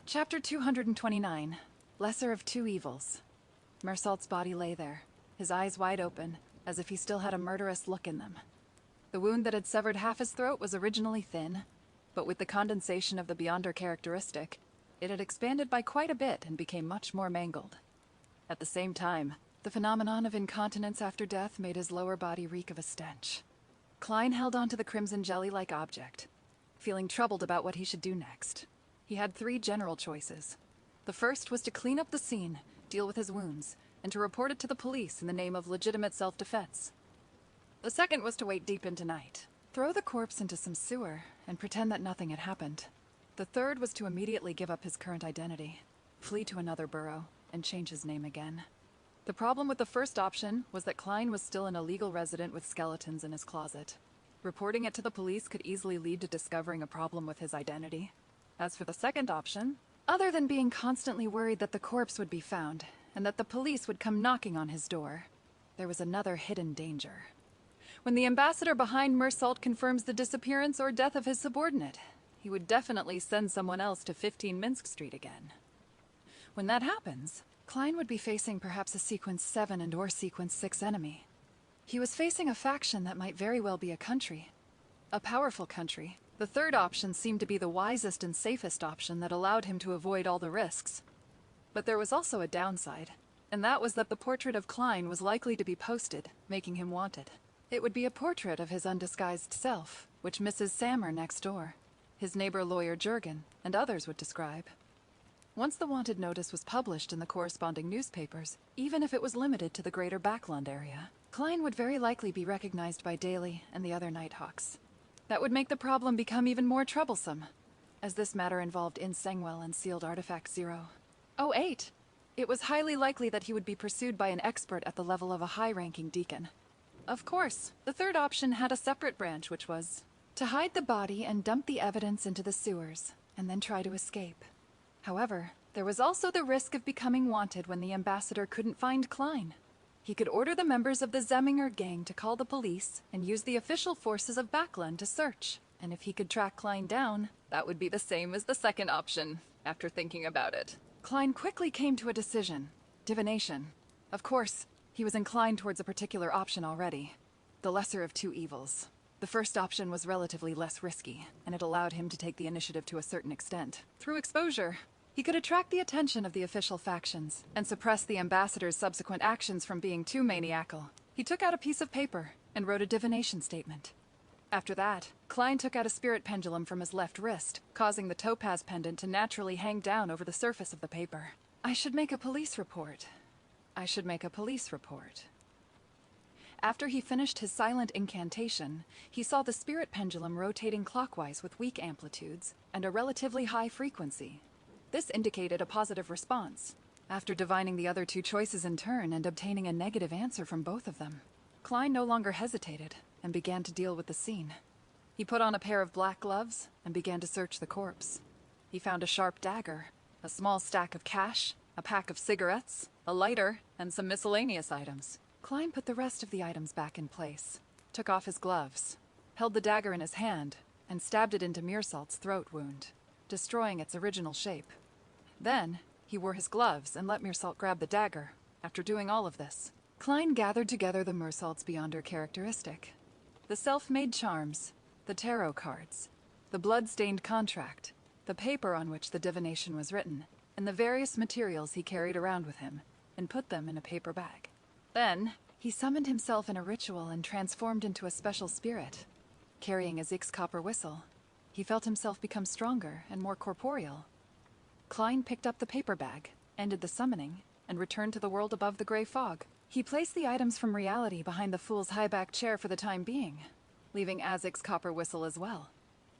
Chapter 229. Lesser of Two Evils. Mersault's body lay there, his eyes wide open, as if he still had a murderous look in them. The wound that had severed half his throat was originally thin, but with the condensation of the Beyonder characteristic, it had expanded by quite a bit and became much more mangled. At the same time, the phenomenon of incontinence after death made his lower body reek of a stench. Klein held onto the crimson jelly-like object, feeling troubled about what he should do next. He had three general choices. The first was to clean up the scene, deal with his wounds, and to report it to the police in the name of legitimate self-defense. The second was to wait deep into night, throw the corpse into some sewer, and pretend that nothing had happened. The third was to immediately give up his current identity, flee to another borough, and change his name again. The problem with the first option was that Klein was still an illegal resident with skeletons in his closet. Reporting it to the police could easily lead to discovering a problem with his identity. As for the second option, other than being constantly worried that the corpse would be found, and that the police would come knocking on his door, there was another hidden danger. When the ambassador behind Mersault confirms the disappearance or death of his subordinate, he would definitely send someone else to 15 Minsk Street again. When that happens, Klein would be facing perhaps a Sequence 7 and or Sequence 6 enemy. He was facing a faction that might very well be a country. A powerful country. The third option seemed to be the wisest and safest option that allowed him to avoid all the risks. But there was also a downside, and that was that the portrait of Klein was likely to be posted, making him wanted. It would be a portrait of his undisguised self, which Mrs. Sammer next door, his neighbor lawyer Jurgen, and others would describe. Once the wanted notice was published in the corresponding newspapers, even if it was limited to the greater Backlund area, Klein would very likely be recognized by Daly and the other Nighthawks. That would make the problem become even more troublesome, as this matter involved Insengwell and sealed Artifact 008. It was highly likely that he would be pursued by an expert at the level of a high-ranking deacon. Of course, the third option had a separate branch, which was to hide the body and dump the evidence into the sewers, and then try to escape. However, there was also the risk of becoming wanted when the ambassador couldn't find Klein. He could order the members of the Zemminger gang to call the police and use the official forces of Backlund to search. And if he could track Klein down, that would be the same as the second option, after thinking about it. Klein quickly came to a decision. Divination. Of course, he was inclined towards a particular option already. The lesser of two evils. The first option was relatively less risky, and it allowed him to take the initiative to a certain extent. Through exposure, he could attract the attention of the official factions, and suppress the ambassador's subsequent actions from being too maniacal. He took out a piece of paper, and wrote a divination statement. After that, Klein took out a spirit pendulum from his left wrist, causing the topaz pendant to naturally hang down over the surface of the paper. I should make a police report. I should make a police report. After he finished his silent incantation, he saw the spirit pendulum rotating clockwise with weak amplitudes and a relatively high frequency. This indicated a positive response. After divining the other two choices in turn and obtaining a negative answer from both of them, Klein no longer hesitated and began to deal with the scene. He put on a pair of black gloves and began to search the corpse. He found a sharp dagger, a small stack of cash, a pack of cigarettes, a lighter, and some miscellaneous items. Klein put the rest of the items back in place, took off his gloves, held the dagger in his hand, and stabbed it into Mersault's throat wound, destroying its original shape. Then, he wore his gloves and let Mersault grab the dagger. After doing all of this, Klein gathered together the Mersault's Beyonder characteristic. The self-made charms, the tarot cards, the blood-stained contract, the paper on which the divination was written, and the various materials he carried around with him, and put them in a paper bag. Then, he summoned himself in a ritual and transformed into a special spirit. Carrying a Zix copper whistle, he felt himself become stronger and more corporeal. Klein picked up the paper bag, ended the summoning, and returned to the world above the gray fog. He placed the items from reality behind the fool's high-back chair for the time being, leaving Azik's copper whistle as well.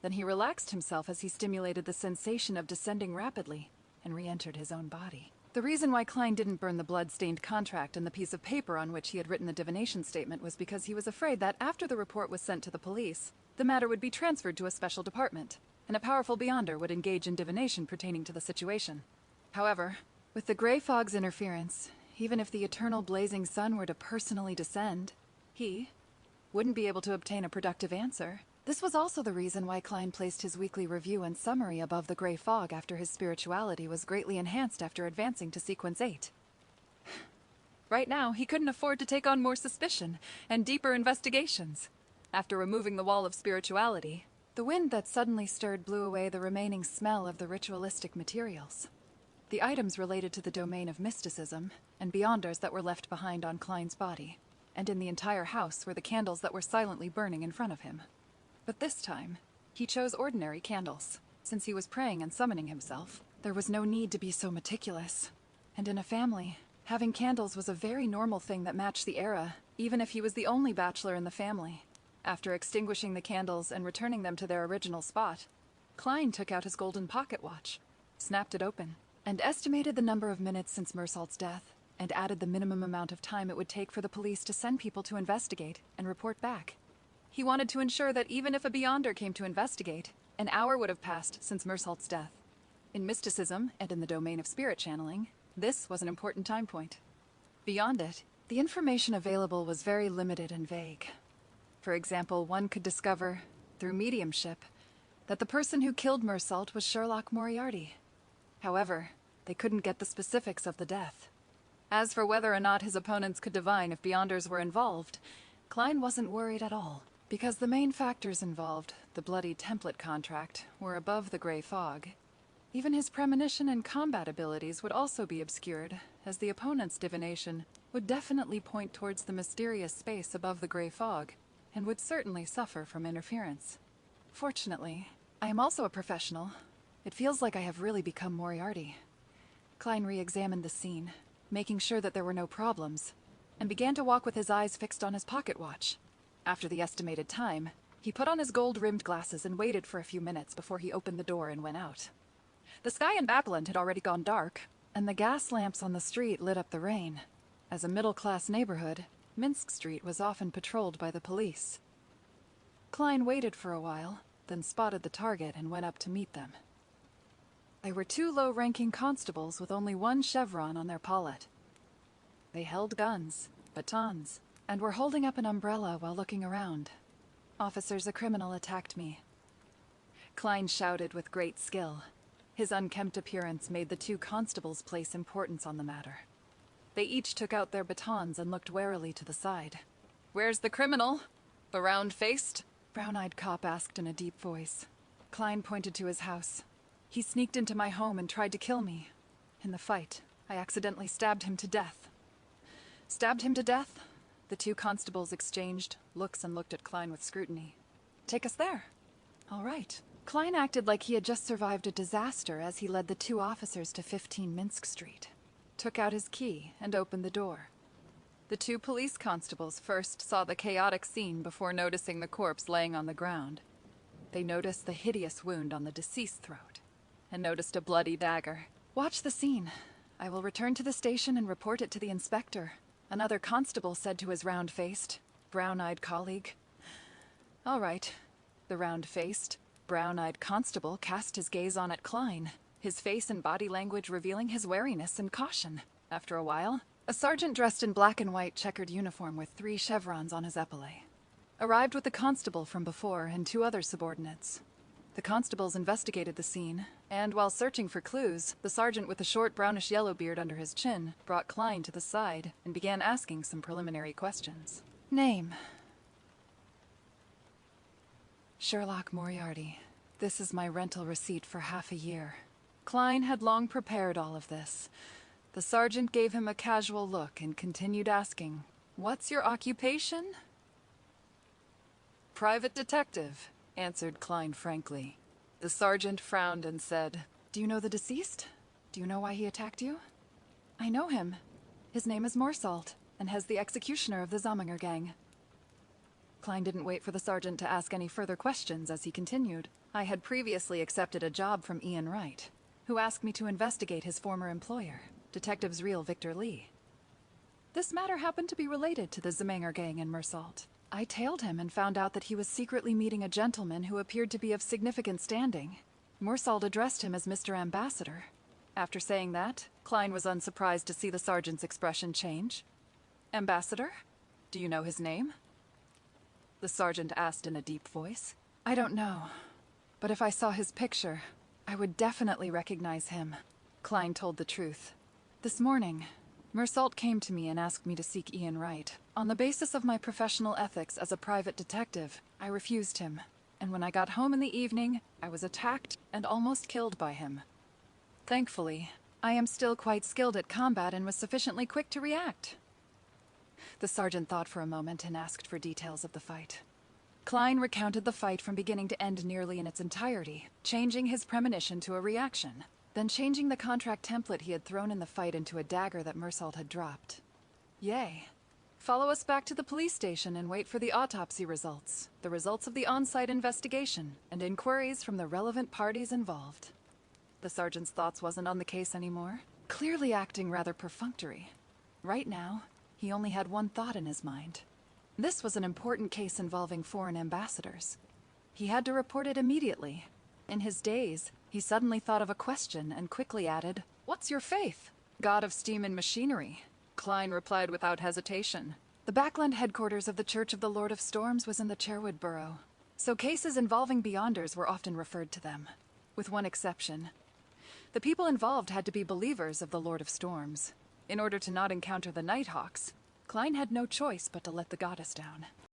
Then he relaxed himself as he stimulated the sensation of descending rapidly, and re-entered his own body. The reason why Klein didn't burn the blood-stained contract and the piece of paper on which he had written the divination statement was because he was afraid that after the report was sent to the police, the matter would be transferred to a special department, and a powerful Beyonder would engage in divination pertaining to the situation. However, with the gray fog's interference, even if the eternal blazing sun were to personally descend, he wouldn't be able to obtain a productive answer, This was also the reason why Klein placed his weekly review and summary above the gray fog after his spirituality was greatly enhanced after advancing to Sequence 8. Right now, he couldn't afford to take on more suspicion and deeper investigations. After removing the wall of spirituality, the wind that suddenly stirred blew away the remaining smell of the ritualistic materials. The items related to the domain of mysticism, and beyonders that were left behind on Klein's body, and in the entire house were the candles that were silently burning in front of him. But this time, he chose ordinary candles. Since he was praying and summoning himself, there was no need to be so meticulous. And in a family, having candles was a very normal thing that matched the era, even if he was the only bachelor in the family. After extinguishing the candles and returning them to their original spot, Klein took out his golden pocket watch, snapped it open, and estimated the number of minutes since Mersault's death, and added the minimum amount of time it would take for the police to send people to investigate and report back. He wanted to ensure that even if a Beyonder came to investigate, an hour would have passed since Mersault's death. In mysticism, and in the domain of spirit channeling, this was an important time point. Beyond it, the information available was very limited and vague. For example, one could discover, through mediumship, that the person who killed Mersault was Sherlock Moriarty. However, they couldn't get the specifics of the death. As for whether or not his opponents could divine if Beyonders were involved, Klein wasn't worried at all, because the main factors involved, the bloody template contract, were above the gray fog. Even his premonition and combat abilities would also be obscured, as the opponent's divination would definitely point towards the mysterious space above the gray fog, and would certainly suffer from interference. Fortunately, I am also a professional. It feels like I have really become Moriarty. Klein re-examined the scene, making sure that there were no problems, and began to walk with his eyes fixed on his pocket watch. After the estimated time, he put on his gold-rimmed glasses and waited for a few minutes before he opened the door and went out. The sky in Backlund had already gone dark, and the gas lamps on the street lit up the rain. As a middle-class neighborhood, Minsk Street was often patrolled by the police. Klein waited for a while, then spotted the target and went up to meet them. They were two low-ranking constables with only one chevron on their palette. They held guns, batons, and were holding up an umbrella while looking around. "Officers, a criminal attacked me." Klein shouted with great skill. His unkempt appearance made the two constables place importance on the matter. They each took out their batons and looked warily to the side. "Where's the criminal? The round-faced?" Brown-eyed cop asked in a deep voice. Klein pointed to his house. "He sneaked into my home and tried to kill me. In the fight, I accidentally stabbed him to death." "Stabbed him to death?" The two constables exchanged looks and looked at Klein with scrutiny. "Take us there." "All right." Klein acted like he had just survived a disaster as he led the two officers to 15 Minsk Street, took out his key, and opened the door. The two police constables first saw the chaotic scene before noticing the corpse laying on the ground. They noticed the hideous wound on the deceased's throat, and noticed a bloody dagger. "Watch the scene. I will return to the station and report it to the inspector," another constable said to his round-faced, brown-eyed colleague. "All right." The round-faced, brown-eyed constable cast his gaze on at Klein, his face and body language revealing his wariness and caution. After a while, a sergeant dressed in black and white checkered uniform with 3 chevrons on his epaulet arrived with the constable from before and 2 other subordinates. The constables investigated the scene, and while searching for clues, the sergeant with the short brownish-yellow beard under his chin brought Klein to the side and began asking some preliminary questions. "Name?" "Sherlock Moriarty. This is my rental receipt for half a year." Klein had long prepared all of this. The sergeant gave him a casual look and continued asking, "What's your occupation?" "Private detective," answered Klein frankly. The sergeant frowned and said, "Do you know the deceased? Do you know why he attacked you?" "I know him. His name is Mersault, and has the executioner of the Zamminger gang." Klein didn't wait for the sergeant to ask any further questions as he continued. "I had previously accepted a job from Ian Wright, who asked me to investigate his former employer, Detective Zriel Victor Lee. This matter happened to be related to the Zamminger gang and Mersault. I tailed him and found out that he was secretly meeting a gentleman who appeared to be of significant standing. Mersault addressed him as Mr. Ambassador. After saying that, Klein was unsurprised to see the sergeant's expression change. "Ambassador? Do you know his name?" The sergeant asked in a deep voice. I don't know. But if I saw his picture, I would definitely recognize him. Klein told the truth. This morning, Mersault came to me and asked me to seek Ian Wright. On the basis of my professional ethics as a private detective, I refused him. And when I got home in the evening, I was attacked and almost killed by him. Thankfully, I am still quite skilled at combat and was sufficiently quick to react. The sergeant thought for a moment and asked for details of the fight. Klein recounted the fight from beginning to end nearly in its entirety, changing his premonition to a reaction, then changing the contract template he had thrown in the fight into a dagger that Mersault had dropped. Yay. Follow us back to the police station and wait for the autopsy results, the results of the on-site investigation, and inquiries from the relevant parties involved. The sergeant's thoughts wasn't on the case anymore, clearly acting rather perfunctory. Right now, he only had one thought in his mind. This was an important case involving foreign ambassadors. He had to report it immediately. In his daze, he suddenly thought of a question and quickly added, "What's your faith?" "God of steam and machinery," Klein replied without hesitation. The Backlund headquarters of the Church of the Lord of Storms was in the Chairwood Borough, so cases involving Beyonders were often referred to them, with one exception. The people involved had to be believers of the Lord of Storms. In order to not encounter the Nighthawks, Klein had no choice but to let the goddess down.